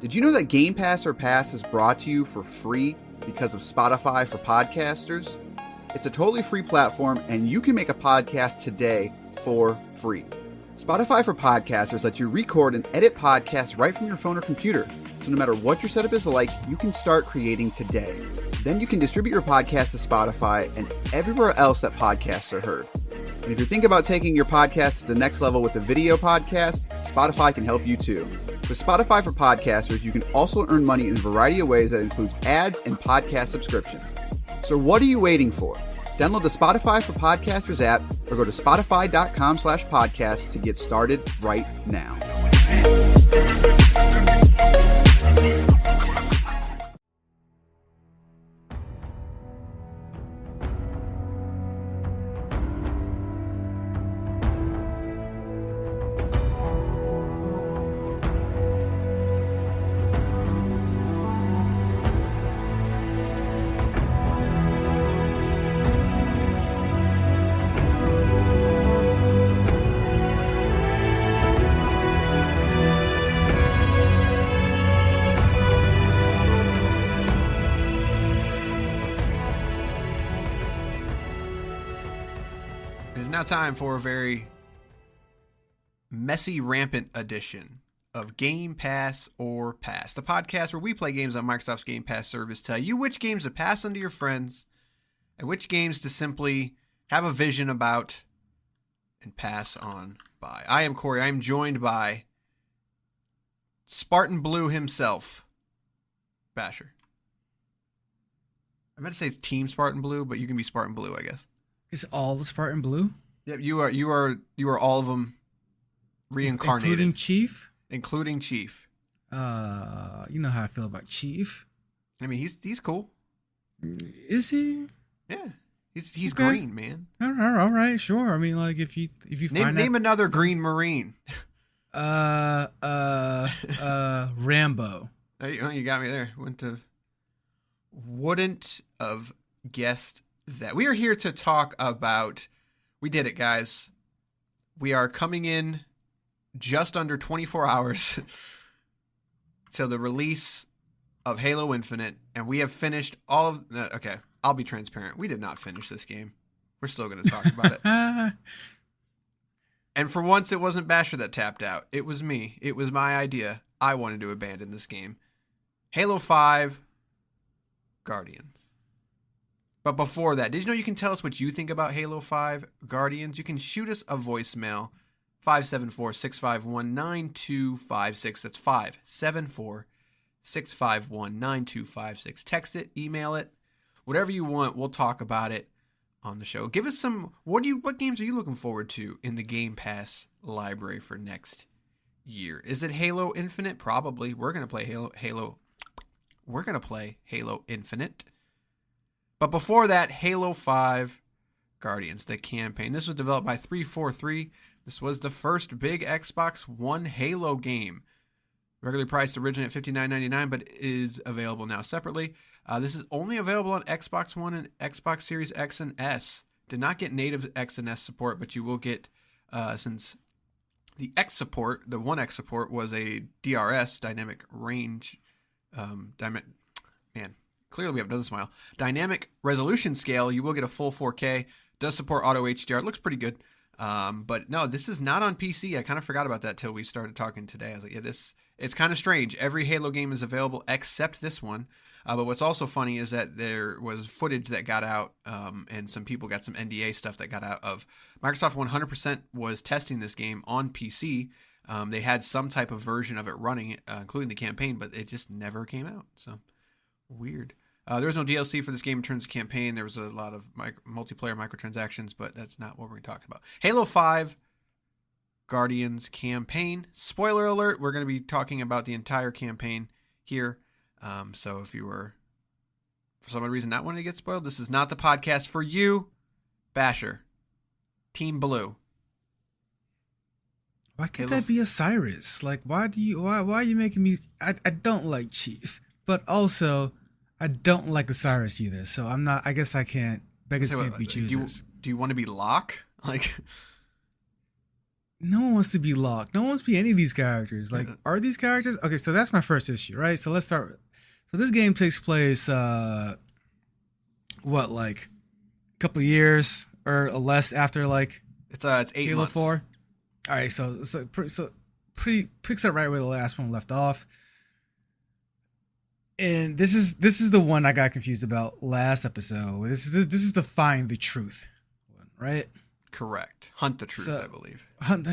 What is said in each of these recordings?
Did you know that Game Pass or Pass is brought to you for free because of Spotify for podcasters? It's a totally free platform, and you can make a podcast today for free. Spotify for podcasters lets you record and edit podcasts right from your phone or computer. So no matter what your setup is like, you can start creating today. Then you can distribute your podcast to Spotify and everywhere else that podcasts are heard. And if you think about taking your podcast to the next level with a video podcast, Spotify can help you too. With Spotify for podcasters, you can also earn money in a variety of ways that includes ads and podcast subscriptions. So what are you waiting for? Download the Spotify for Podcasters app or go to spotify.com/podcast to get started right now. Time for a very messy, rampant edition of Game Pass or Pass, the podcast where we play games on Microsoft's Game Pass service, tell you which games to pass on to your friends and which games to simply have a vision about and pass on by. I am Corey. I am joined by Spartan Blue himself, Basher. I meant to say it's Team Spartan Blue, but you can be Spartan Blue, I guess. Is all the Spartan Blue? Yep, you are all of them reincarnated, including Chief. You know how I feel about Chief. I mean, he's cool. Is he? Yeah, he's okay. Green, man. All right, sure. I mean, like if you name another Green Marine. Rambo. You got me there. Wouldn't have guessed that. We are here to talk about. We did it, guys. We are coming in just under 24 hours till the release of Halo Infinite, and we have finished all of... Okay, I'll be transparent. We did not finish this game. We're still going to talk about it. And for once, it wasn't Basher that tapped out. It was me. It was my idea. I wanted to abandon this game. Halo 5, Guardians. But before that, did you know you can tell us what you think about Halo 5 Guardians? You can shoot us a voicemail, 574-651-9256. That's 574-651-9256. Text it, email it, whatever you want. We'll talk about it on the show. Give us some, what games are you looking forward to in the Game Pass library for next year? Is it Halo Infinite? Probably. We're going to play Halo. We're going to play Halo Infinite. But before that, Halo 5 Guardians, the campaign. This was developed by 343. This was the first big Xbox One Halo game. Regularly priced originally at $59.99, but is available now separately. This is only available on Xbox One and Xbox Series X and S. Did not get native X and S support, but you will get, since the X support, the One X support was a DRS, dynamic range, clearly we haven't done this in a while. Dynamic resolution scale, you will get a full 4K. Does support auto HDR. It looks pretty good. But no, this is not on PC. I kind of forgot about that till we started talking today. I was like, yeah, it's kind of strange. Every Halo game is available except this one. But what's also funny is that there was footage that got out, and some people got some NDA stuff that got out of Microsoft 100% was testing this game on PC. They had some type of version of it running, including the campaign, but it just never came out. So weird. There was no DLC for this game in terms of campaign. There was a lot of multiplayer microtransactions, but that's not what we're talking about. Halo 5 Guardians campaign. Spoiler alert, we're going to be talking about the entire campaign here. So if you were, for some reason, not wanting to get spoiled, this is not the podcast for you. Basher. Team Blue. Why can't that be Osiris? Like, why are you making me... I don't like Chief, but also... I don't like Osiris either, so I'm not. I guess I can't. Beggars can't be choosers. Do you want to be Locke? Like, no one wants to be Locke. No one wants to be any of these characters. Like, are these characters? Okay, so that's my first issue, right? So let's start. So this game takes place, like a couple of years or less after like It's 8 Halo months. 4. All right, so pretty picks up right where the last one left off. And this is the one I got confused about last episode. This is the find the truth one, right? Correct. Hunt the truth, I believe.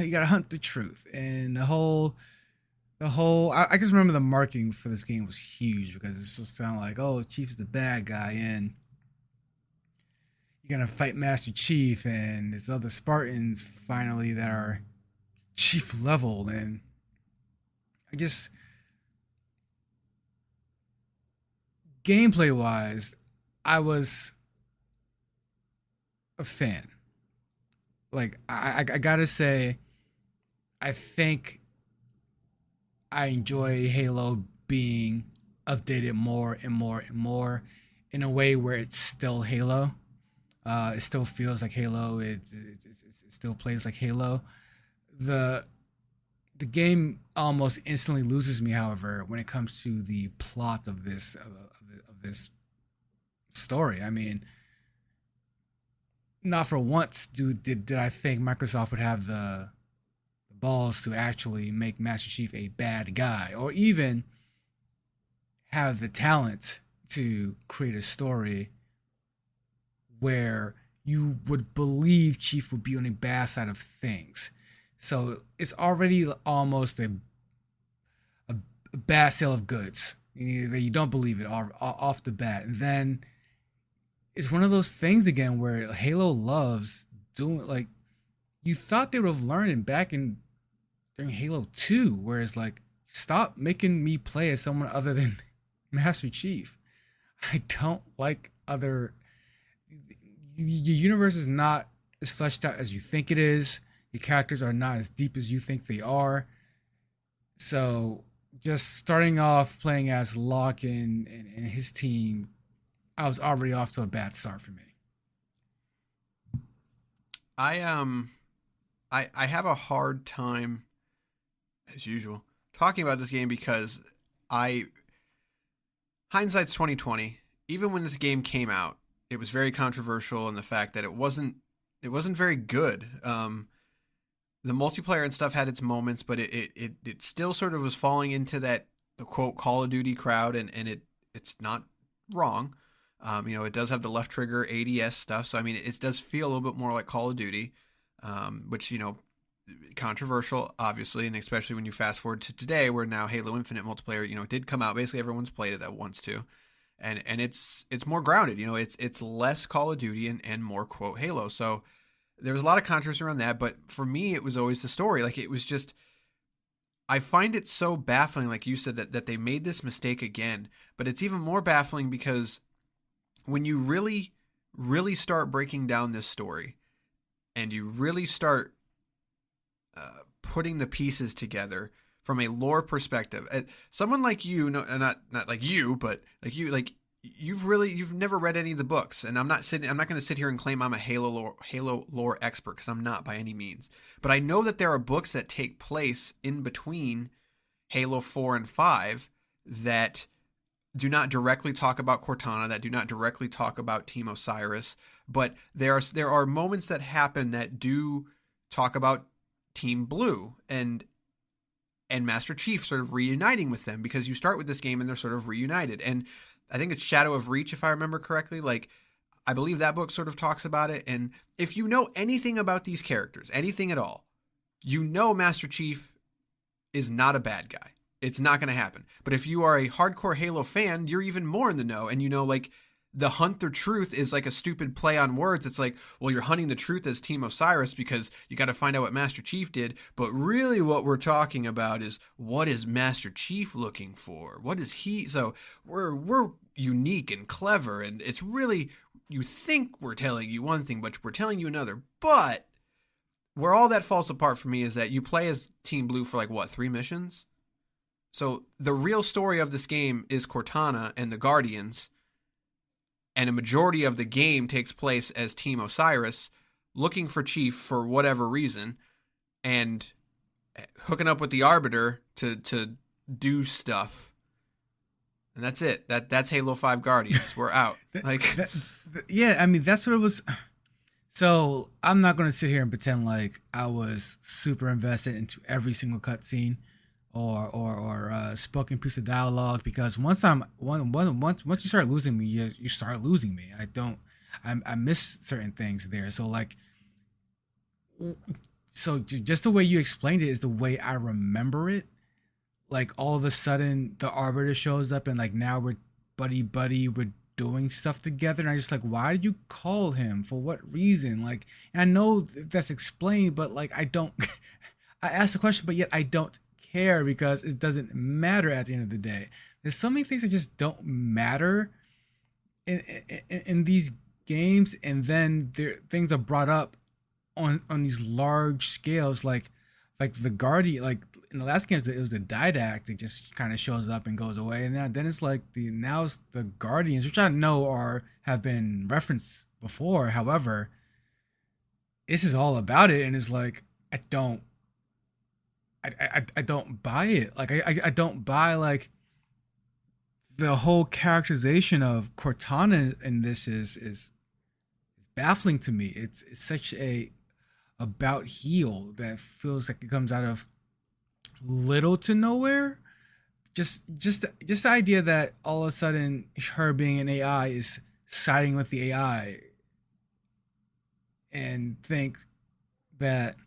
You gotta hunt the truth, and the whole. I just remember the marketing for this game was huge because it's just sound like, oh, Chief is the bad guy, and you're gonna fight Master Chief, and there's other Spartans finally that are Chief level, and I guess gameplay wise, I was a fan. Like I gotta say, I think I enjoy Halo being updated more and more and more in a way where it's still Halo. It still feels like Halo. It still plays like Halo. The game almost instantly loses me, however, when it comes to the plot of this story. I mean, not for once did I think Microsoft would have the balls to actually make Master Chief a bad guy, or even have the talent to create a story where you would believe Chief would be on the bad side of things. So it's already almost a bad sale of goods. You don't believe it off the bat. And then it's one of those things again where Halo loves doing, like, you thought they would have learned during Halo 2, where it's like, stop making me play as someone other than Master Chief. I don't like other. Your universe is not as fleshed out as you think it is. Your characters are not as deep as you think they are. So just starting off playing as Locke and his team, I was already off to a bad start for me. I have a hard time, as usual, talking about this game because hindsight's 2020. Even when this game came out, it was very controversial in the fact that it wasn't very good. The multiplayer and stuff had its moments, but it still sort of was falling into the quote Call of Duty crowd, and it's not wrong. It does have the left trigger ADS stuff, so I mean it does feel a little bit more like Call of Duty, which controversial obviously, and especially when you fast forward to today, where now Halo Infinite multiplayer did come out. Basically everyone's played it that wants to, and it's more grounded. It's less Call of Duty and more quote Halo. So there was a lot of controversy around that, but for me, it was always the story. Like, it was just, I find it so baffling, like you said, that they made this mistake again. But it's even more baffling because when you really, really start breaking down this story and you really start putting the pieces togetger from a lore perspective, someone like you, not like you, but like you, like, you've never read any of the books, and I'm not going to sit here and claim I'm a Halo lore expert, because I'm not by any means. But I know that there are books that take place in between Halo 4 and 5 that do not directly talk about Cortana, that do not directly talk about Team Osiris, but there are moments that happen that do talk about Team Blue and Master Chief sort of reuniting with them, because you start with this game and they're sort of reunited. And I think it's Shadow of Reach, if I remember correctly. Like, I believe that book sort of talks about it. And if you know anything about these characters, anything at all, Master Chief is not a bad guy. It's not going to happen. But if you are a hardcore Halo fan, you're even more in the know. And like, the hunt the truth is like a stupid play on words. It's like, well, you're hunting the truth as Team Osiris because you got to find out what Master Chief did. But really what we're talking about is, what is Master Chief looking for? What is he? So we're unique and clever. And it's really, you think we're telling you one thing, but we're telling you another. But where all that falls apart for me is that you play as Team Blue for like, what, 3 missions? So the real story of this game is Cortana and the Guardians. And a majority of the game takes place as Team Osiris, looking for Chief for whatever reason. and hooking up with the Arbiter to do stuff. And that's it. That's Halo 5 Guardians. We're out. Yeah, I mean, that's what it was. So I'm not going to sit here and pretend like I was super invested into every single cutscene or spoken piece of dialogue, because once you start losing me, you start losing me. I miss certain things there. So just the way you explained it is the way I remember it. Like all of a sudden the Arbiter shows up and like now we're buddy, we're doing stuff together, and I just like, why did you call him? For what reason? Like, and I know that's explained, but like I don't I asked the question, but yet I don't care because it doesn't matter at the end of the day. There's so many things that just don't matter in these games, and then things are brought up on these large scales, like the Guardian. Like in the last game, it was the Didact that just kind of shows up and goes away, and then it's like now it's the Guardians, which I know have been referenced before. However, this is all about it, and it's like I don't buy it. Like I don't buy like the whole characterization of Cortana in this is baffling to me. It's such a about heel that feels like it comes out of little to nowhere. Just the idea that all of a sudden her being an AI is siding with the AI and think that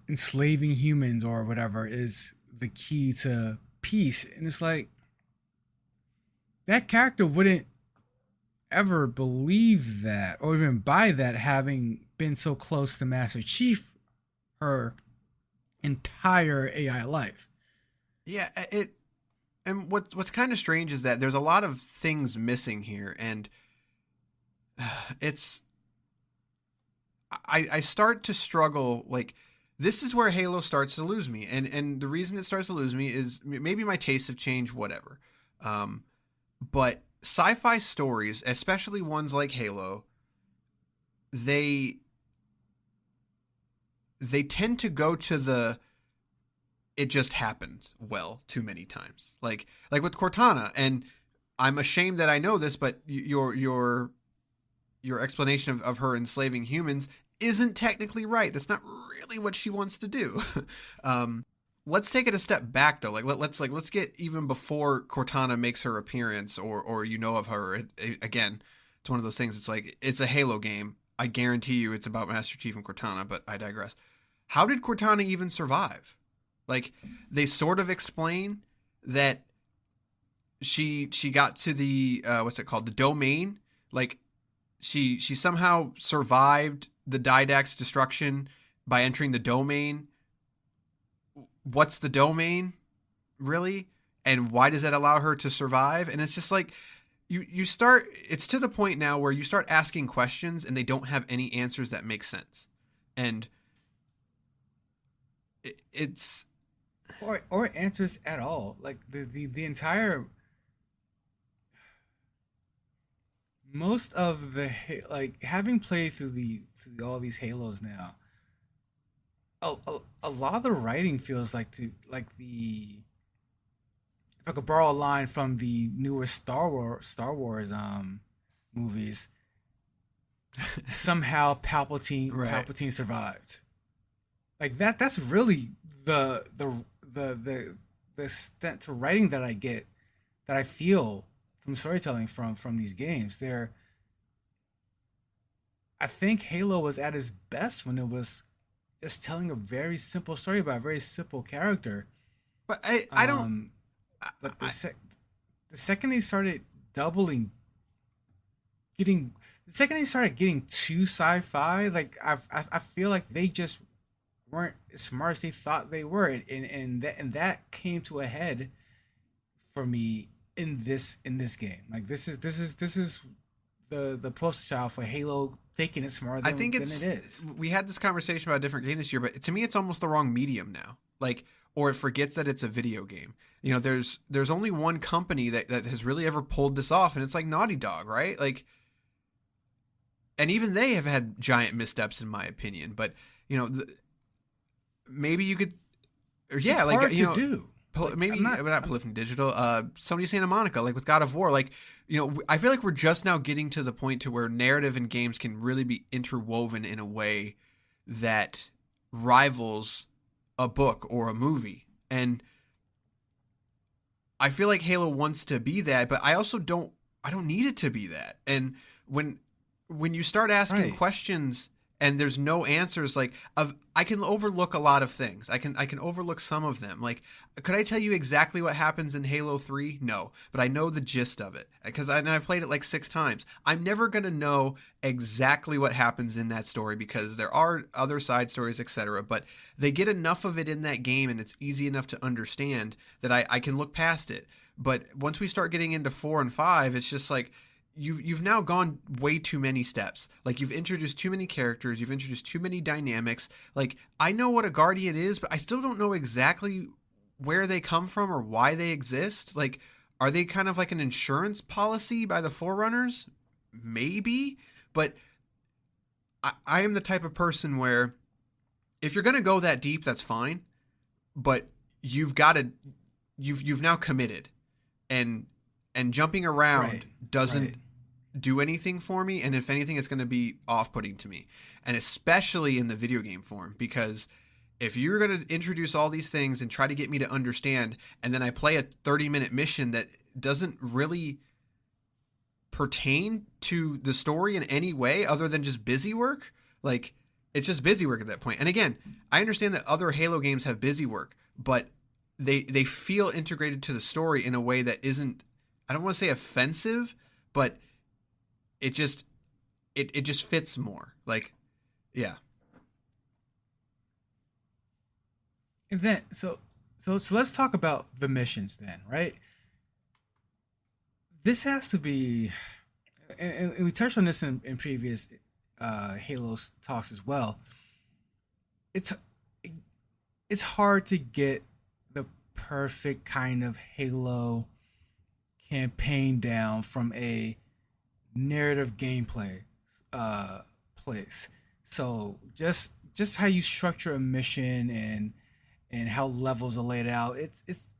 enslaving humans or whatever is the key to peace. And it's like, that character wouldn't ever believe that or even buy that, having been so close to Master Chief her entire AI life. Yeah, and what's kind of strange is that there's a lot of things missing here, and I start to struggle. Like, this is where Halo starts to lose me, and the reason it starts to lose me is maybe my tastes have changed, whatever. But sci-fi stories, especially ones like Halo, they tend to go to the it just happened well too many times. Like with Cortana, and I'm ashamed that I know this, but your explanation of her enslaving humans isn't technically right. That's not really what she wants to do. Let's take it a step back though. Let's get even before Cortana makes her appearance or you know of her. Again, it's one of those things. It's like, it's a Halo game. I guarantee you it's about Master Chief and Cortana, but I digress. How did Cortana even survive? Like, they sort of explain that she got to the what's it called? The domain. Like, she somehow survived the Didact's destruction by entering the domain. What's the domain, really? And why does that allow her to survive? And it's just like, you start, it's to the point now where you start asking questions and they don't have any answers that make sense. And it's or answers at all. Like the entire, most of the, like, having played through all these Halos now, a lot of the writing feels like if I could borrow a line from the newer Star Wars movies, somehow Palpatine survived. Like that's really the extent to writing that I get, that I feel from storytelling from these games. I think Halo was at its best when it was just telling a very simple story about a very simple character. But I don't. But the second they started getting too sci-fi, like I feel like they just weren't as smart as they thought they were, and that came to a head for me in this game. Like this is the poster child for Halo thinking it's smarter than it is. We had this conversation about a different game this year, but to me it's almost the wrong medium now. Like, or it forgets that it's a video game. You know, there's only one company that has really ever pulled this off, and it's like Naughty Dog, right? Like, and even they have had giant missteps in my opinion, but maybe you could, or It's hard to do. Maybe I'm not Polyphony Digital. Sony Santa Monica, like with God of War, like I feel like we're just now getting to the point to where narrative in games can really be interwoven in a way that rivals a book or a movie, and I feel like Halo wants to be that, but I also don't. I don't need it to be that. And when you start asking questions and there's no answers, like I can overlook a lot of things. I can overlook some of them. Like, could I tell you exactly what happens in Halo 3? No, but I know the gist of it because I've played it like 6 times. I'm never going to know exactly what happens in that story because there are other side stories, etc. But they get enough of it in that game and it's easy enough to understand that I can look past it. But once we start getting into 4 and 5, it's just like, You've now gone way too many steps. Like, you've introduced too many characters. You've introduced too many dynamics. Like, I know what a Guardian is, but I still don't know exactly where they come from or why they exist. Like, are they kind of like an insurance policy by the Forerunners? Maybe. But I am the type of person where if you're going to go that deep, that's fine. But you've now committed. And jumping around doesn't do anything for me, and if anything, it's going to be off-putting to me, and especially in the video game form, because if you're going to introduce all these things and try to get me to understand, and then I play a 30-minute mission that doesn't really pertain to the story in any way other than just busy work, like, it's just busy work at that point. And again, I understand that other Halo games have busy work, but they feel integrated to the story in a way that isn't, I don't want to say offensive, but it just fits more. Like, yeah. And then so let's talk about the missions then, right? This has to be, and we touched on this in previous Halo talks as well. It's hard to get the perfect kind of Halo campaign down from a narrative gameplay place. So just how you structure a mission and how levels are laid out. It's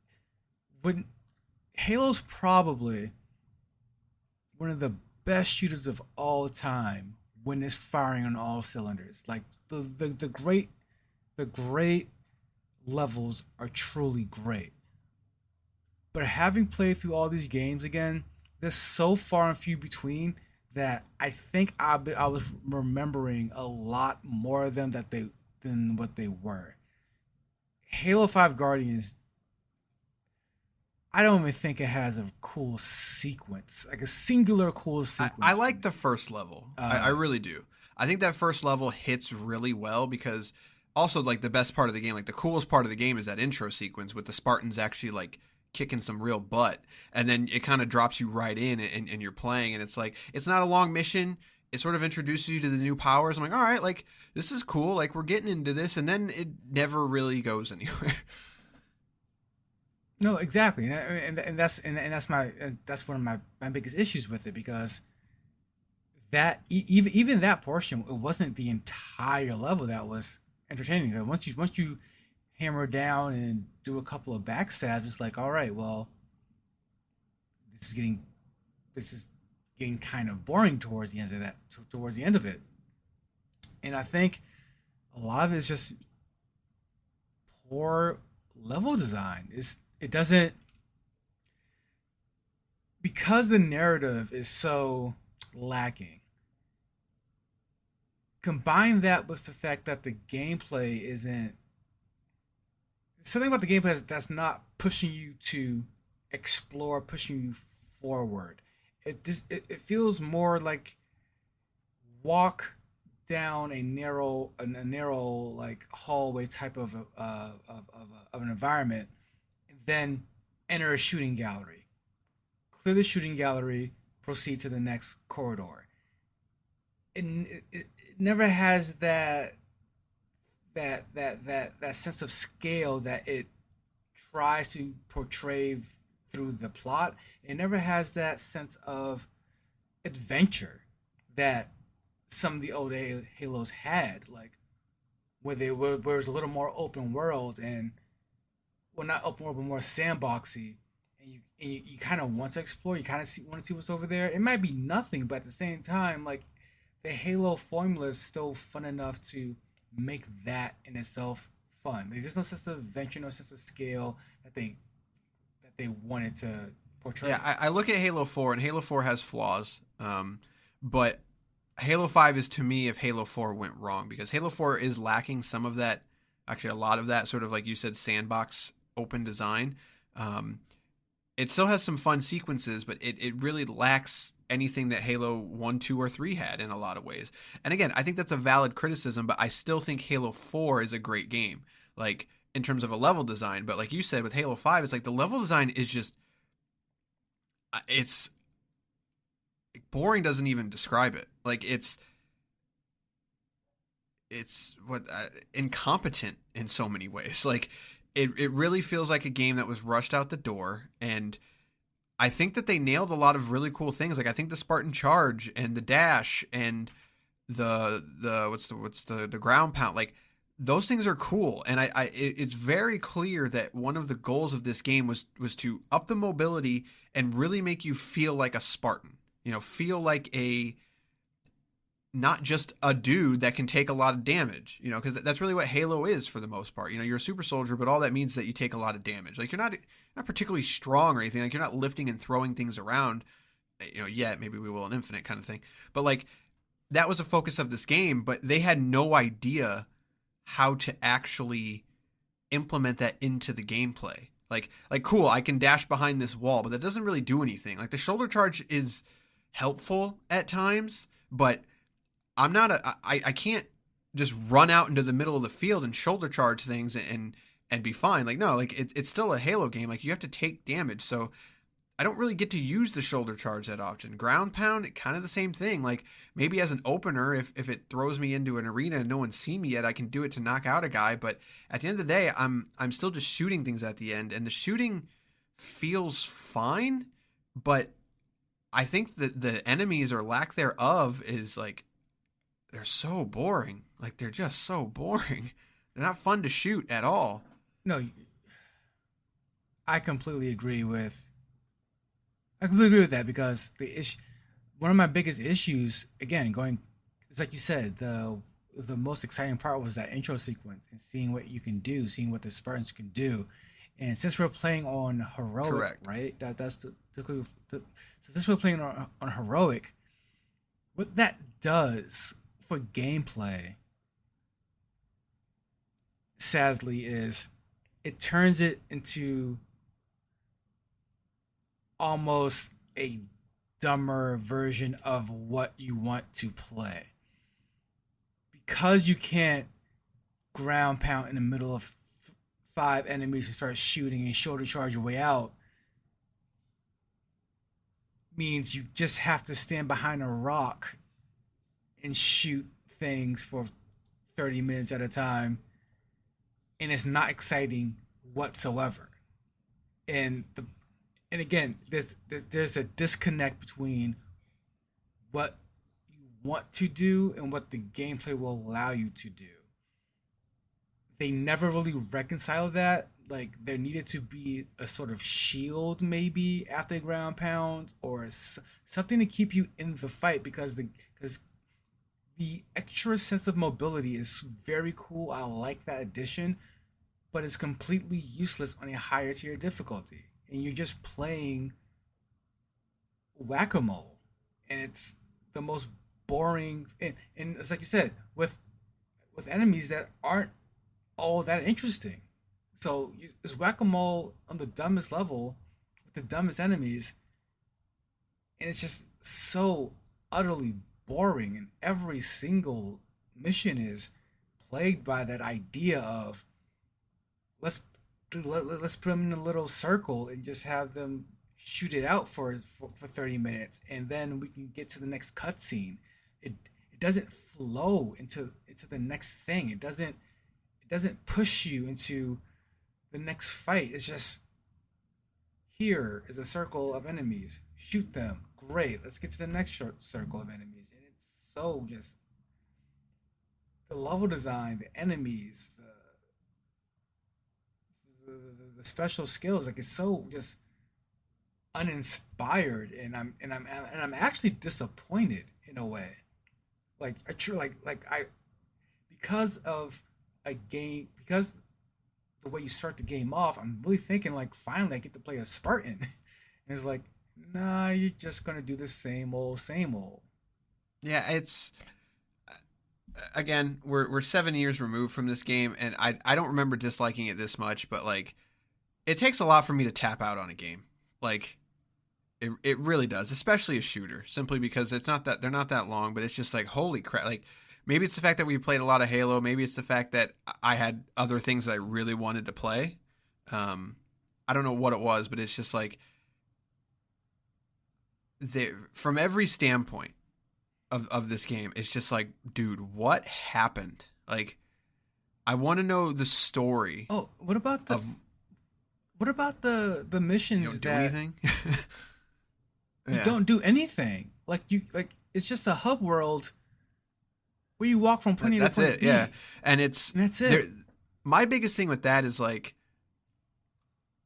when Halo's probably one of the best shooters of all time when it's firing on all cylinders. Like the great levels are truly great. But having played through all these games again, they're so far and few between that I think I was remembering a lot more of them than what they were. Halo 5 Guardians, I don't even think it has a cool sequence, like a singular cool sequence. I like the first level. I really do. I think that first level hits really well because also, like, the best part of the game, like the coolest part of the game is that intro sequence with the Spartans actually like kicking some real butt, and then it kind of drops you right in and you're playing, and it's like, it's not a long mission. It sort of introduces you to the new powers. I'm like, all right, like, this is cool, like, we're getting into this, and then it never really goes anywhere. No, exactly, and that's one of my biggest issues with it, because that even that portion, it wasn't the entire level that was entertaining. Though once you hammer down and do a couple of backstabs, it's like, all right, well, this is getting kind of boring towards the end of it. And I think a lot of it is just poor level design. It doesn't, because the narrative is so lacking. Combine that with the fact that the gameplay isn't, something about the gameplay that's not pushing you to explore, pushing you forward. It feels more like walk down a narrow like hallway type of an environment, and then enter a shooting gallery, clear the shooting gallery, proceed to the next corridor. And it never has that sense of scale that it tries to portray through the plot. It never has that sense of adventure that some of the old Halos had. Like, where it was a little more open world, and well, not open world, but more sandboxy, and you kind of want to explore. You kind of want to see what's over there. It might be nothing, but at the same time, like the Halo formula is still fun enough to make that in itself fun. Like, there's no sense of adventure, no sense of scale that they wanted to portray. Yeah, I look at Halo 4, and Halo 4 has flaws, but Halo 5 is, to me, if Halo 4 went wrong, because Halo 4 is lacking some of that, actually a lot of that sort of, like you said, sandbox open design. It still has some fun sequences, but it really lacks anything that Halo 1, 2, or 3 had in a lot of ways. And again, I think that's a valid criticism, but I still think Halo 4 is a great game, like in terms of a level design. But like you said, with Halo 5, it's like the level design is just, it's boring, doesn't even describe it. Like it's what incompetent in so many ways. Like it really feels like a game that was rushed out the door, and I think that they nailed a lot of really cool things. Like I think the Spartan charge and the dash and the what's the ground pound, like those things are cool. And it's very clear that one of the goals of this game was to up the mobility and really make you feel like a Spartan. You know, feel like not just a dude that can take a lot of damage, you know, because that's really what Halo is for the most part. You know, you're a super soldier, but all that means is that you take a lot of damage. Like you're not particularly strong or anything. Like you're not lifting and throwing things around, you know, yet. Maybe we will in Infinite kind of thing. But like that was a focus of this game, but they had no idea how to actually implement that into the gameplay. Like cool, I can dash behind this wall, but that doesn't really do anything. Like the shoulder charge is helpful at times, but I can't just run out into the middle of the field and shoulder charge things and be fine. Like, no, like it's still a Halo game. Like you have to take damage. So I don't really get to use the shoulder charge that often. Ground pound, kind of the same thing. Like maybe as an opener, if it throws me into an arena and no one's seen me yet, I can do it to knock out a guy. But at the end of the day, I'm still just shooting things at the end, and the shooting feels fine. But I think that the enemies or lack thereof is like, they're so boring. Like they're just so boring. They're not fun to shoot at all. No, I completely agree with. I completely agree with that, because one of my biggest issues, again, it's like you said, the most exciting part was that intro sequence and seeing what you can do, seeing what the Spartans can do, and since we're playing on heroic, correct, right? So since we're playing on heroic, what that does for gameplay, sadly, is it turns it into almost a dumber version of what you want to play, because you can't ground pound in the middle of 5 enemies and start shooting and shoulder charge your way out. Means you just have to stand behind a rock and shoot things for 30 minutes at a time, and it's not exciting whatsoever. And again, there's a disconnect between what you want to do and what the gameplay will allow you to do. They never really reconcile that. Like there needed to be a sort of shield maybe after a ground pound, or something to keep you in the fight, because the extra sense of mobility is very cool. I like that addition, but it's completely useless on a higher tier difficulty, and you're just playing whack-a-mole, and it's the most boring. And it's like you said, with enemies that aren't all that interesting. So it's whack-a-mole on the dumbest level with the dumbest enemies, and it's just so utterly boring, and every single mission is plagued by that idea of let's put them in a little circle and just have them shoot it out for 30 minutes, and then we can get to the next cutscene. It doesn't flow into the next thing. It doesn't push you into the next fight. It's just, here is a circle of enemies, shoot them, great, let's get to the next circle of enemies. And it's so just, the level design, the enemies, the special skills, like it's so just uninspired, and I'm actually disappointed in a way. Like I true like I because of a game because the way you start the game off, I'm really thinking like finally I get to play a Spartan, and it's like nah, you're just gonna do the same old. Yeah, it's again, we're 7 years removed from this game, and I don't remember disliking it this much, but like it takes a lot for me to tap out on a game. Like it really does, especially a shooter, simply because it's not that they're not that long, but it's just like holy crap. Like maybe it's the fact that we played a lot of Halo, maybe it's the fact that I had other things that I really wanted to play. I don't know what it was, but it's just like from every standpoint of this game, it's just like, dude, what happened? Like, I want to know the story. Oh, what about the missions you don't do that anything? you don't do anything? Like it's just a hub world where you walk from point A to That's point it, B. yeah. And That's it. My biggest thing with that is like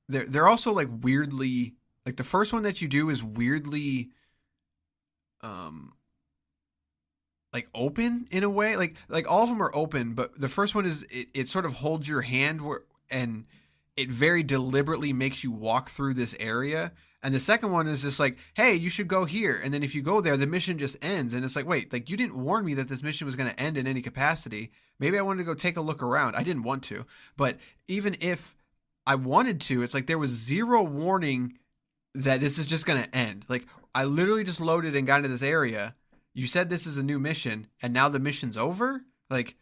they're also like weirdly, like the first one that you do is weirdly like open in a way, like all of them are open, but the first one is it sort of holds your hand and it very deliberately makes you walk through this area. And the second one is just like, hey, you should go here, and then if you go there, the mission just ends, and it's like, wait, like you didn't warn me that this mission was going to end in any capacity. Maybe I wanted to go take a look around. I didn't want to, but even if I wanted to, it's like there was zero warning that this is just going to end. Like I literally just loaded and got into this area. You said this is a new mission, and now the mission's over? Like,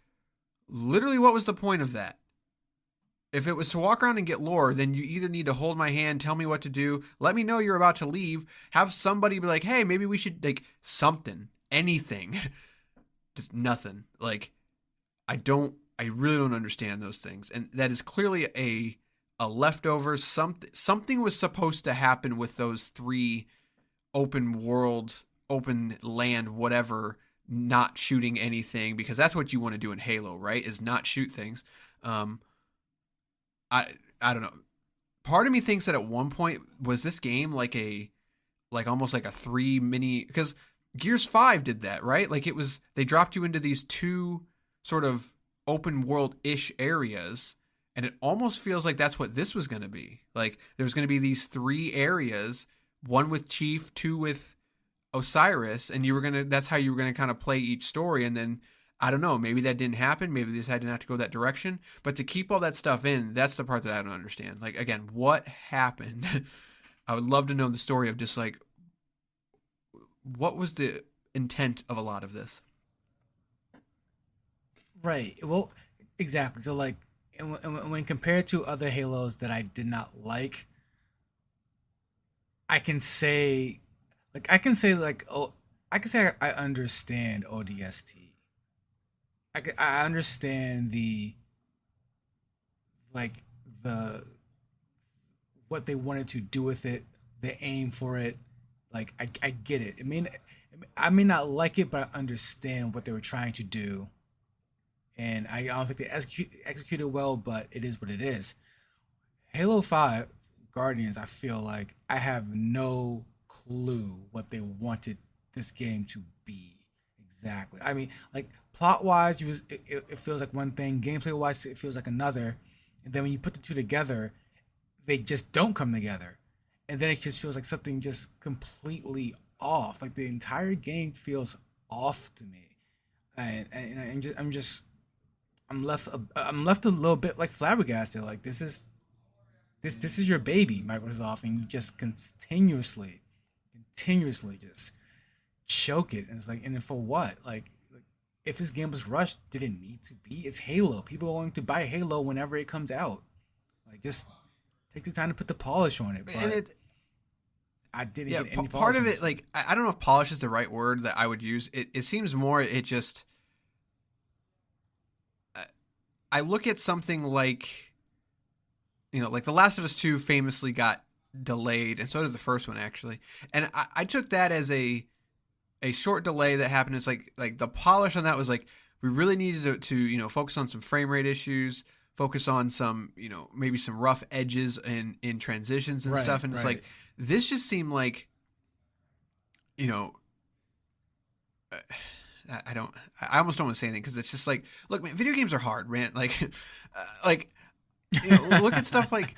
literally, what was the point of that? If it was to walk around and get lore, then you either need to hold my hand, tell me what to do, let me know you're about to leave, have somebody be like, hey, maybe we should, like, something, anything. Just nothing. Like, I really don't understand those things. And that is clearly a leftover. Something was supposed to happen with those 3 open world, open land, whatever, not shooting anything, because that's what you want to do in Halo, right? Is not shoot things. I don't know. Part of me thinks that at one point was this game like almost like a 3 mini, because Gears 5 did that, right? Like they dropped you into these 2 sort of open world-ish areas, and it almost feels like that's what this was going to be. Like there's going to be these 3 areas, 1 with Chief, 2 with Osiris, and that's how you were gonna kind of play each story. And then I don't know, maybe that didn't happen, maybe they decided not to go that direction, but to keep all that stuff in, that's the part that I don't understand. Like again, what happened? I would love to know the story of just like what was the intent of a lot of this. Right. Well, exactly. So like when compared to other Halos that I did not like, I can say oh, I can say I understand ODST. I understand the what they wanted to do with it, the aim for it. Like I get it. I may not like it, but I understand what they were trying to do. And I don't think they executed well, but it is what it is. Halo 5 Guardians, I feel like I have no clue what they wanted this game to be exactly. I mean, like plot wise, it feels like one thing. Gameplay wise, it feels like another. And then when you put the 2 together, they just don't come together. And then it just feels like something just completely off. Like the entire game feels off to me. And I'm left a little bit like flabbergasted. Like this is your baby, Microsoft, and you just continuously just choke it. And it's like, and then for what? Like if this game was rushed, did it need to be? It's Halo. People are going to buy Halo whenever it comes out. Like just take the time to put the polish on it. But I didn't get any part polish of it. Like I don't know if polish is the right word that I would use. It seems more. It just. I look at something like, like The Last of Us 2 famously got delayed, and so did the first one actually. And I took that as a short delay that happened. It's like the polish on that was like, we really needed to focus on some frame rate issues, focus on some, maybe some rough edges in transitions and stuff. And it's like, this just seemed like, I almost don't want to say anything because it's just like, look, man, video games are hard, man. Like, look at stuff like,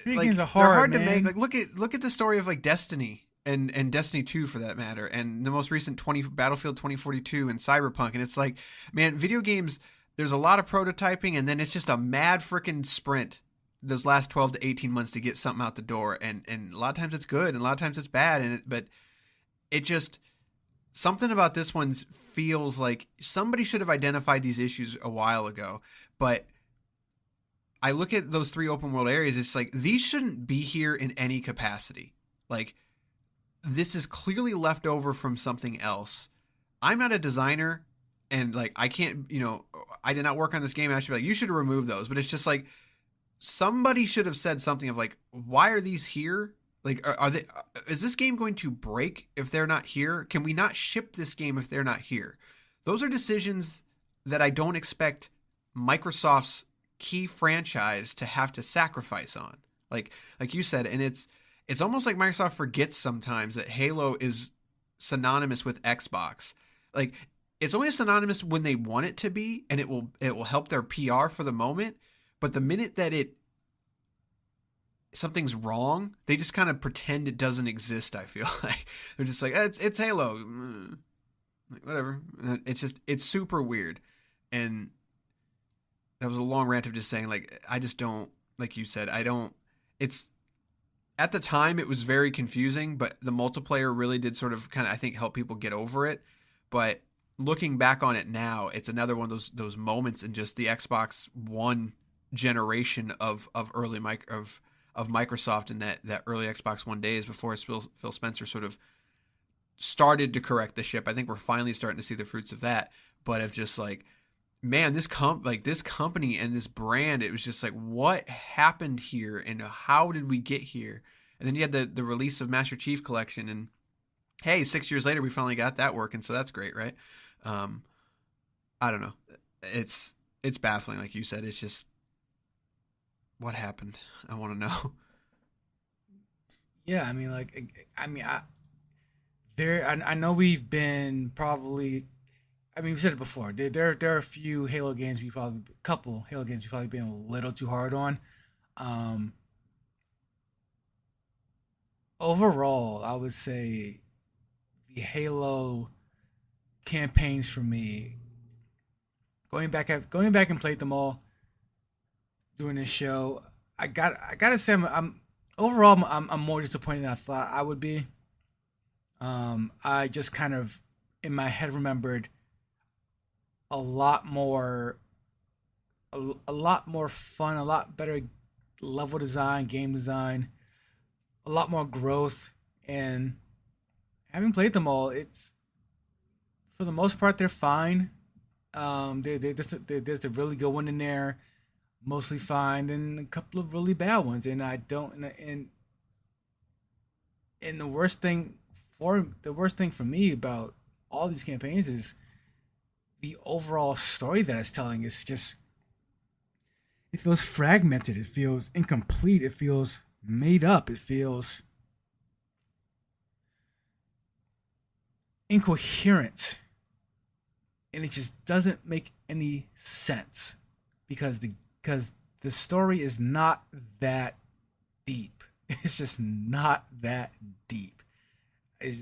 video games are hard, to make. Like, look at the story of like Destiny and Destiny 2 for that matter, and the most recent Battlefield 2042 and Cyberpunk. And it's like, man, video games, there's a lot of prototyping, and then it's just a mad freaking sprint those last 12 to 18 months to get something out the door. And a lot of times it's good, and a lot of times it's bad. But it just, something about this one feels like somebody should have identified these issues a while ago. But I look at those 3 open world areas, it's like, these shouldn't be here in any capacity. Like, this is clearly left over from something else. I'm not a designer, and like, I can't, I did not work on this game. I should be like, you should remove those. But it's just like, somebody should have said something of like, why are these here? Like, is this game going to break if they're not here? Can we not ship this game if they're not here? Those are decisions that I don't expect Microsoft's key franchise to have to sacrifice on. Like you said, and it's almost like Microsoft forgets sometimes that Halo is synonymous with Xbox. Like, it's only synonymous when they want it to be, and it will help their PR for the moment. But the minute that something's wrong, they just kind of pretend it doesn't exist. I feel like they're just like, it's Halo, like, whatever. It's super weird. And that was a long rant of just saying, like, I just don't, like you said, it's, at the time it was very confusing, but the multiplayer really did sort of kind of, I think, help people get over it. But looking back on it now, it's another one of those moments in just the Xbox One generation of early of Microsoft in that early Xbox One days before Phil Spencer sort of started to correct the ship. I think we're finally starting to see the fruits of that, but of just like, man, this company and this brand, it was just like, what happened here and how did we get here? And then you had the release of Master Chief Collection, and hey, 6 years later, we finally got that working. So that's great. Right. I don't know. It's baffling. Like you said, it's just, what happened? I want to know. Yeah. I mean, I know we've been probably, I mean, we said it before. There are a few Halo games couple Halo games we've probably been a little too hard on. Overall, I would say the Halo campaigns for me, going back and played them all doing this show, I gotta say I'm overall I'm more disappointed than I thought I would be. I just kind of in my head remembered a lot more fun, a lot better level design, game design, a lot more growth. And having played them all, it's, for the most part, they're fine. There's a really good one in there, mostly fine, and a couple of really bad ones. And I don't, and the worst thing for me about all these campaigns is the overall story that it's telling. Is just, it feels fragmented, it feels incomplete, it feels made up, it feels incoherent, and it just doesn't make any sense because the story is not that deep. It's just not that deep. If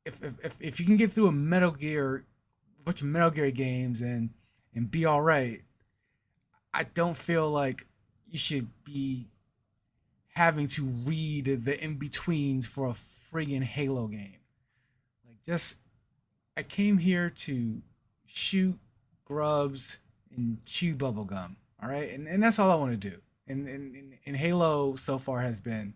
you can get through a bunch of Metal Gear games and be all right, I don't feel like you should be having to read the in-betweens for a friggin' Halo game. Like, I came here to shoot grubs and chew bubblegum, all right? And that's all I want to do. And Halo so far has been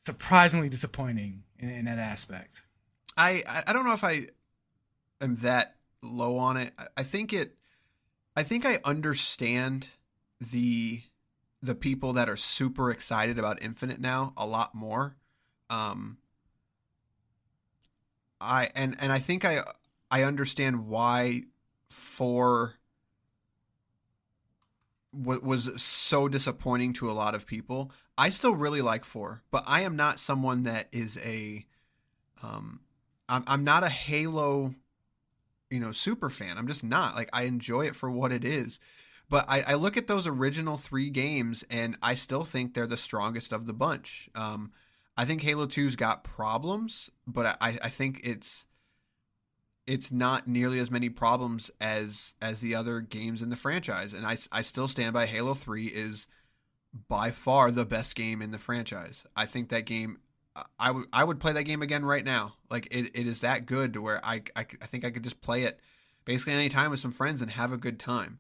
surprisingly disappointing in that aspect. I don't know if I am that low on it. I think I understand the people that are super excited about Infinite now a lot more. I think I understand why 4 was so disappointing to a lot of people. I still really like 4, but I am not someone that is I'm not a Halo, super fan. I'm just not. Like, I enjoy it for what it is. But I look at those original 3 games and I still think they're the strongest of the bunch. I think Halo 2's got problems, but I think it's not nearly as many problems as the other games in the franchise. And I still stand by Halo 3 is by far the best game in the franchise. I think that game, I would play that game again right now. Like, it is that good to where I think I could just play it basically any time with some friends and have a good time.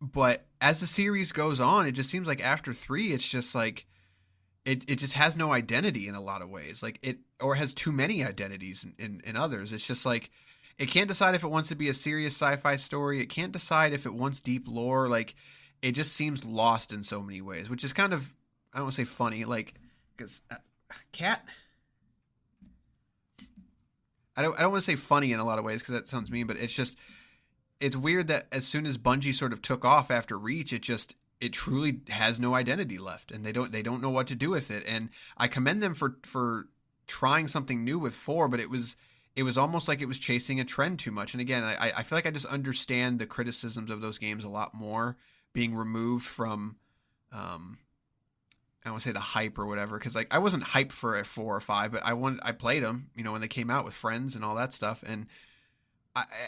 But as the series goes on, it just seems like after 3, it's just like, it just has no identity in a lot of ways. Like, or has too many identities in others. It's just like, it can't decide if it wants to be a serious sci-fi story. It can't decide if it wants deep lore. Like, it just seems lost in so many ways, which is kind of, I don't want to say funny, like, because cat. I don't want to say funny in a lot of ways because that sounds mean, but it's weird that as soon as Bungie sort of took off after Reach, it truly has no identity left, and they don't know what to do with it. And I commend them for trying something new with 4, but it was almost like it was chasing a trend too much. And again, I feel like I just understand the criticisms of those games a lot more being removed from, I don't want to say the hype or whatever, because like I wasn't hyped for a 4 or 5, but I played them, when they came out with friends and all that stuff, and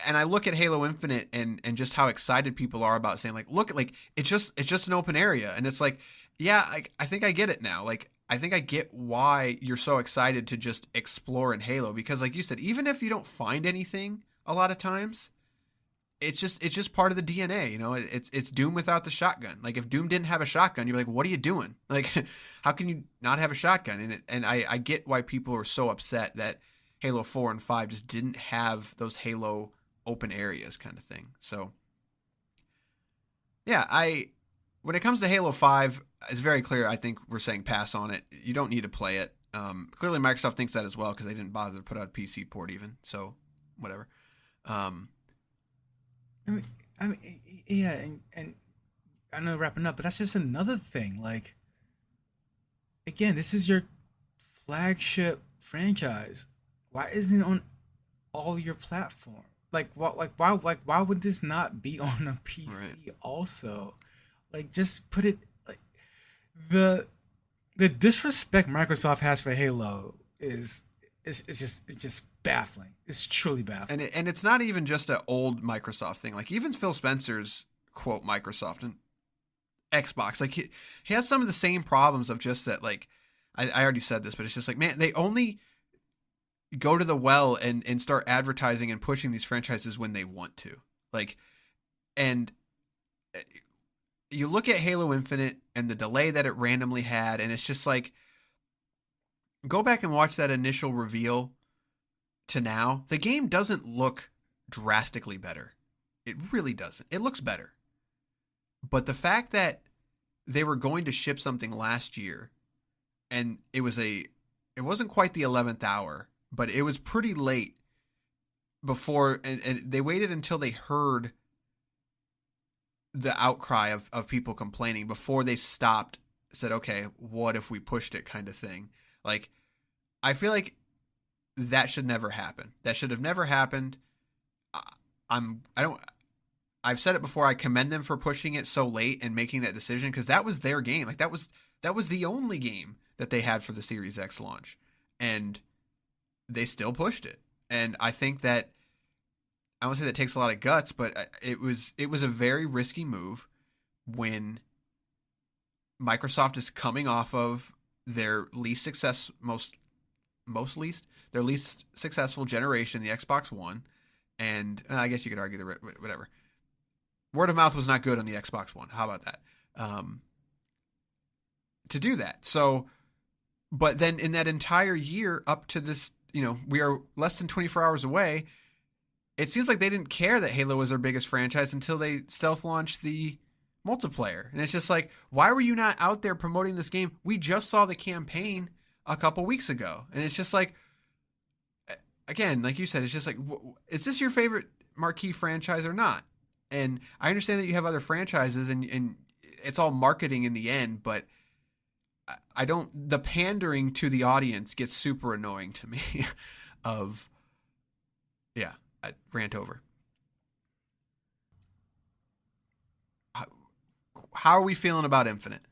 I look at Halo Infinite and just how excited people are about saying, like, look, like, it's just an open area, and it's like, yeah, I think I get it now. Like, I think I get why you're so excited to just explore in Halo, because like you said, even if you don't find anything a lot of times, it's just part of the DNA. It's Doom without the shotgun. Like, if Doom didn't have a shotgun, you'd be like, what are you doing? Like, how can you not have a shotgun? And I get why people are so upset that Halo 4 and 5 just didn't have those Halo open areas kind of thing. So yeah, when it comes to Halo 5, it's very clear. I think we're saying pass on it. You don't need to play it. Clearly Microsoft thinks that as well, because they didn't bother to put out a PC port even. So whatever. I mean, yeah, and I know wrapping up, but that's just another thing. Like, again, this is your flagship franchise. Why isn't it on all your platform? Why would this not be on a PC right. Also? Like, just put it, like, the disrespect Microsoft has for Halo is just baffling. It's truly baffling. And it's not even just an old Microsoft thing. Like, even Phil Spencer's quote Microsoft and Xbox, like, he has some of the same problems of just that, like, I already said this, but it's just like, man, they only go to the well and start advertising and pushing these franchises when they want to. Like, and you look at Halo Infinite and the delay that it randomly had, and it's just like, go back and watch that initial reveal to now. The game doesn't look drastically better. It really doesn't. It looks better. But the fact that they were going to ship something last year, and it wasn't quite the 11th hour, but it was pretty late before, and they waited until they heard the outcry of people complaining before they said, okay, what if we pushed it, kind of thing. Like, I feel like that should never happen. That should have never happened. I've said it before. I commend them for pushing it so late and making that decision, because that was their game. Like, that was the only game that they had for the Series X launch, and they still pushed it. And I think that, I won't say that takes a lot of guts, but it was a very risky move when Microsoft is coming off of their least successful generation, the Xbox One, and I guess you could argue whatever. Word of mouth was not good on the Xbox One. How about that? To do that. So, but then in that entire year up to this, we are less than 24 hours away. It seems like they didn't care that Halo was their biggest franchise until they stealth launched the multiplayer. And it's just like, why were you not out there promoting this game? We just saw the campaign a couple weeks ago. And it's just like, again, like you said, it's just like, is this your favorite marquee franchise or not? And I understand that you have other franchises and it's all marketing in the end, but I don't, the pandering to the audience gets super annoying to me yeah, I rant over. How are we feeling about Infinite?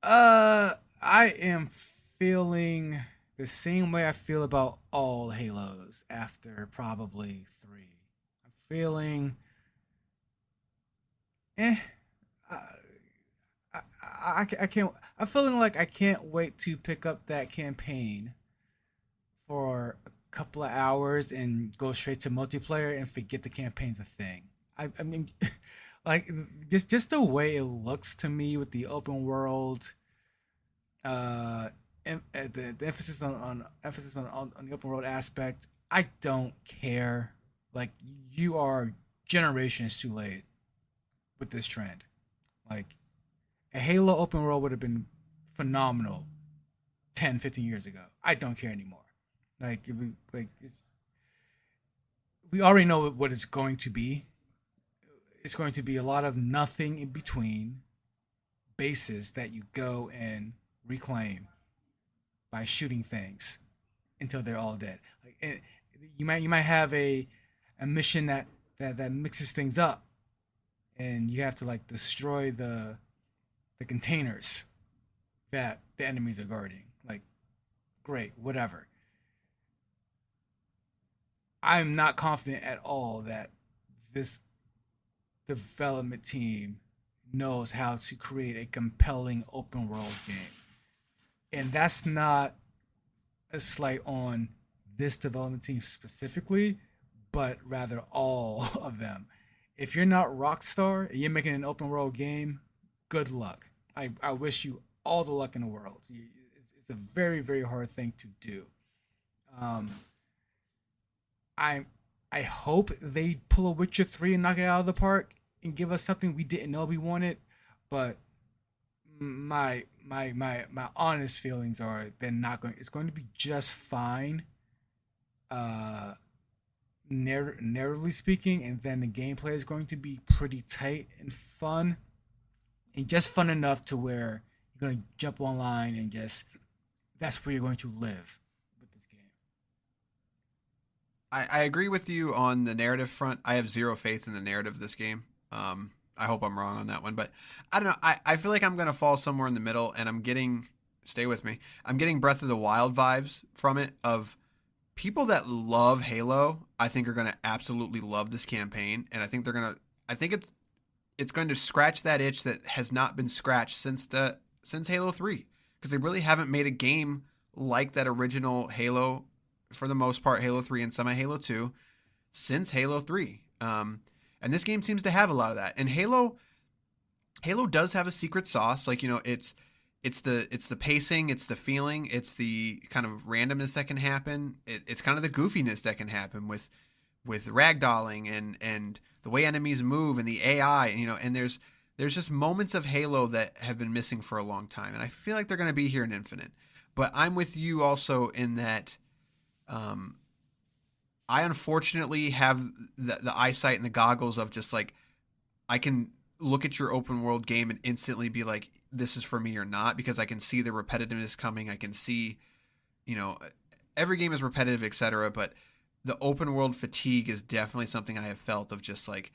I am feeling the same way I feel about all Halos after probably 3. I'm feeling, eh. I, I can't. I'm feeling like I can't wait to pick up that campaign for a couple of hours and go straight to multiplayer and forget the campaign's a thing. I mean, like just the way it looks to me with the open world, the emphasis on the open world aspect. I don't care. Like you are generations too late with this trend. Like a Halo open world would have been phenomenal 10, 15 years ago. I don't care anymore. We already know what it's going to be. It's going to be a lot of nothing in between bases that you go and reclaim by shooting things until they're all dead. You might have a mission that mixes things up, and you have to like destroy the containers that the enemies are guarding. Like, great, whatever. I'm not confident at all that this development team knows how to create a compelling open world game. And that's not a slight on this development team specifically, but rather all of them. If you're not Rockstar and you're making an open world game, good luck. I wish you all the luck in the world. It's a very, very hard thing to do. I hope they pull a Witcher 3 and knock it out of the park and give us something we didn't know we wanted. But my honest feelings are they're not going. It's going to be just fine, narratively speaking, and then the gameplay is going to be pretty tight and fun, and just fun enough to where you're going to jump online and just that's where you're going to live with this game. I agree with you on the narrative front. I have zero faith in the narrative of this game. I hope I'm wrong on that one, but I don't know. I feel like I'm going to fall somewhere in the middle, and stay with me, I'm getting Breath of the Wild vibes from it of people that love Halo. I think are going to absolutely love this campaign, and I think it's going to scratch that itch that has not been scratched since Halo 3, because they really haven't made a game like that original Halo, for the most part, Halo 3 and some of Halo 2, since Halo 3. And this game seems to have a lot of that. And Halo does have a secret sauce. Like, you know, it's the pacing, it's the feeling, it's the kind of randomness that can happen. It's kind of the goofiness that can happen with ragdolling and the way enemies move and the AI, you know, and there's just moments of Halo that have been missing for a long time. And I feel like they're going to be here in Infinite. But I'm with you also in that I unfortunately have the eyesight and the goggles of just like, I can look at your open world game and instantly be like, this is for me or not, because I can see the repetitiveness coming. I can see, you know, every game is repetitive, etc. But the open world fatigue is definitely something I have felt of just like,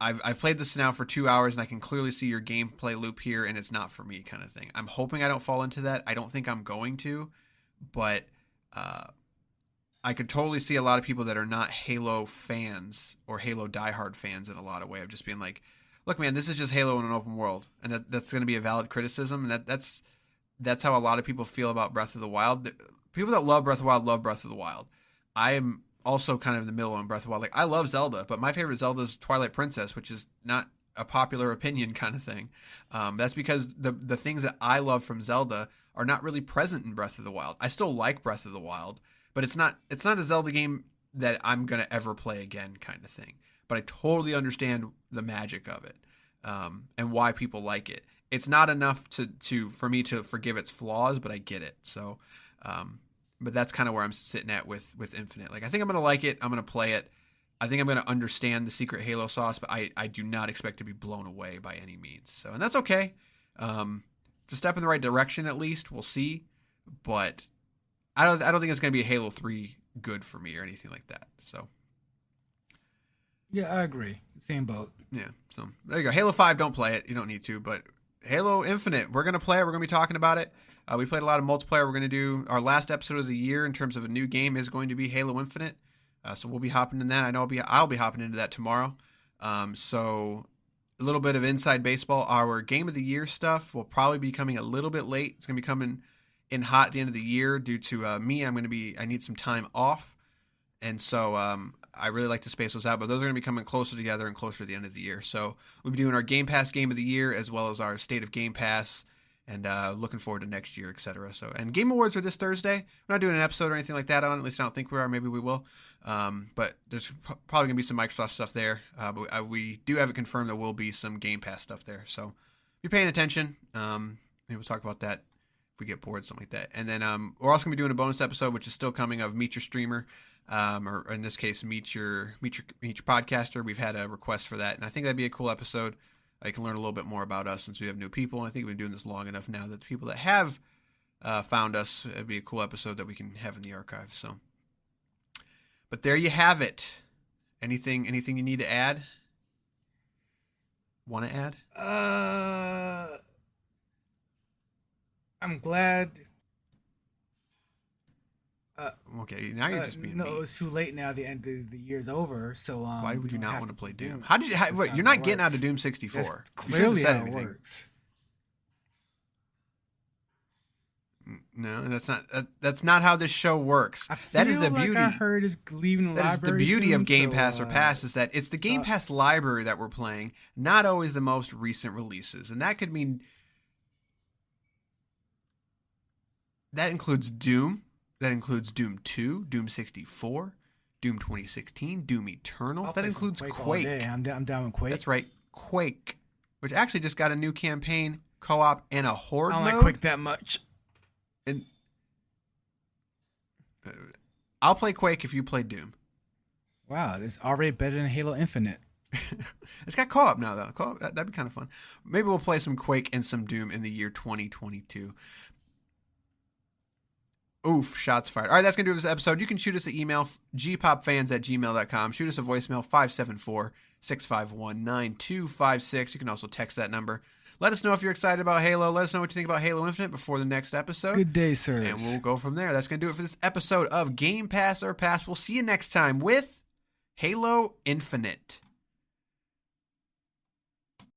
I've played this now for 2 hours and I can clearly see your gameplay loop here and it's not for me kind of thing. I'm hoping I don't fall into that. I don't think I'm going to, but I could totally see a lot of people that are not Halo fans or Halo diehard fans in a lot of way of just being like, look, man, this is just Halo in an open world. And that's going to be a valid criticism. And that's how a lot of people feel about Breath of the Wild. People that love Breath of the Wild love Breath of the Wild. I am also kind of in the middle on Breath of the Wild. Like, I love Zelda, but my favorite Zelda is Twilight Princess, which is not a popular opinion kind of thing. That's because the things that I love from Zelda are not really present in Breath of the Wild. I still like Breath of the Wild, but it's not a Zelda game that I'm going to ever play again kind of thing. But I totally understand the magic of it, and why people like it. It's not enough for me to forgive its flaws, but I get it. So but that's kind of where I'm sitting at with Infinite. Like, I think I'm going to like it. I'm going to play it. I think I'm going to understand the secret Halo sauce, but I do not expect to be blown away by any means. So, and that's okay. It's a step in the right direction, at least. We'll see. But I don't think it's going to be a Halo 3 good for me or anything like that. So, yeah, I agree. Same boat. yeah. So there you go. Halo 5, don't play it. You don't need to. But Halo Infinite, we're going to play it. We're going to be talking about it. We played a lot of multiplayer. We're going to do our last episode of the year in terms of a new game is going to be Halo Infinite. So we'll be hopping in that. I know I'll be hopping into that tomorrow. So a little bit of inside baseball. Our game of the year stuff will probably be coming a little bit late. It's going to be coming in hot at the end of the year due to me. I need some time off. And so I really like to space those out, but those are going to be coming closer together and closer to the end of the year. So we'll be doing our Game Pass game of the year as well as our State of Game Pass, and looking forward to next year, etc. So, and Game Awards are this Thursday. We're not doing an episode or anything like that on. At least I don't think we are. Maybe we will. But there's probably going to be some Microsoft stuff there. But we do have it confirmed there will be some Game Pass stuff there. So be paying attention. Maybe we'll talk about that if we get bored, something like that. And then we're also going to be doing a bonus episode, which is still coming, of Meet Your Streamer. Or in this case, meet your podcaster. We've had a request for that, and I think that'd be a cool episode. I can learn a little bit more about us since we have new people, and I think we've been doing this long enough now that the people that have found us, it'd be a cool episode that we can have in the archive. So, but there you have it. Anything you need to add? Want to add? I'm glad. Okay, now you're just being no, mean. it's too late now. The end of the year's over. So why would you not want to play Doom? Doom. Wait, you're not getting out of Doom 64. That's You shouldn't have clearly said how it anything. works. No, that's not how this show works. That is the beauty. I heard is leaving the That is library. the beauty soon, of Game so, Pass or Pass, is that it's the Game Pass library that we're playing, not always the most recent releases. And that could mean that includes Doom, that includes Doom 2, Doom 64, Doom 2016, Doom Eternal. I'll That play some includes all Quake. day. I'm down with Quake. That's right, Quake, which actually just got a new campaign, co-op, and a horde I don't mode. like Quake that much. And I'll play Quake if you play Doom. Wow, it's already better than Halo Infinite. It's got co-op now, though. Co-op, that'd be kind of fun. Maybe we'll play some Quake and some Doom in the year 2022. Oof, shots fired. All right, that's going to do this episode. You can shoot us an email, gpopfans@gmail.com. Shoot us a voicemail, 574-651-9256. You can also text that number. Let us know if you're excited about Halo. Let us know what you think about Halo Infinite before the next episode. Good day, sirs. And we'll go from there. That's going to do it for this episode of Game Pass or Pass. We'll see you next time with Halo Infinite.